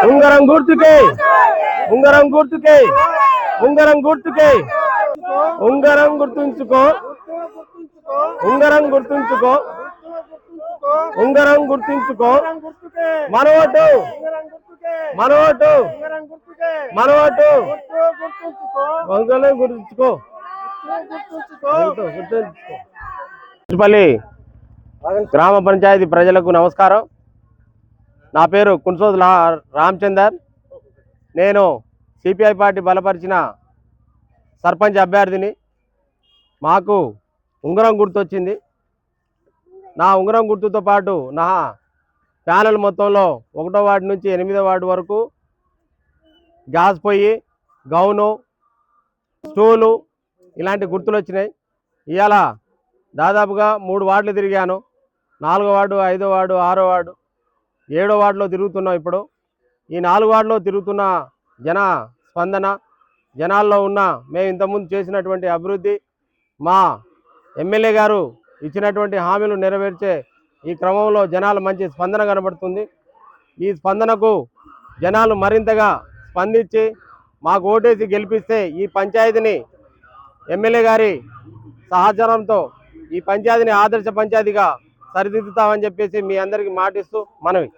ఉంగరం గుర్తుకే ఉంగరం గుర్తుకే ఉంగరం గుర్తుకే ఉంగరం గుర్తుంచుకో ఉంగరం గుర్తుంచుకో ఉంగరం గుర్తుంచుకో మన ఓటు మన ఓటు మన ఓటు ఉంగరం గుర్తుంచుకో గుర్తుంచుకోపల్లి గ్రామ పంచాయతీ ప్రజలకు నమస్కారం. నా పేరు కున్సోద్ రామచందర్. నేను సిపిఐ పార్టీ బలపరిచిన సర్పంచ్ అభ్యర్థిని. మాకు ఉంగరం గుర్తొచ్చింది. నా ఉంగరం గుర్తుతో పాటు నా ప్యానెల్ మొత్తంలో 1వ వార్డు నుంచి 8వ వార్డు వరకు గ్యాస్ పొయ్యి, గౌను, స్టూలు ఇలాంటి గుర్తులు వచ్చినాయి. ఇవాళ దాదాపుగా 3 వార్డులు తిరిగాను. 4వ వార్డు, 5వ వార్డు, 6వ వార్డు, 7వ వార్డులో తిరుగుతున్నాం. ఇప్పుడు ఈ 4 వార్డులో తిరుగుతున్న జన స్పందన, జనాల్లో ఉన్న మేము ఇంతకుముందు చేసినటువంటి అభివృద్ధి, మా ఎమ్మెల్యే గారు ఇచ్చినటువంటి హామీలు నెరవేర్చే ఈ క్రమంలో జనాలు మంచి స్పందన కనబడుతుంది. ఈ స్పందనకు జనాలు మరింతగా స్పందించి మాకు ఓటేసి గెలిపిస్తే ఈ పంచాయతీని ఎమ్మెల్యే గారి సహకారంతో ఈ పంచాయతీని ఆదర్శ పంచాయతీగా సరిదిద్దుతామని చెప్పేసి మీ అందరికీ మాటిస్తూ మనవి.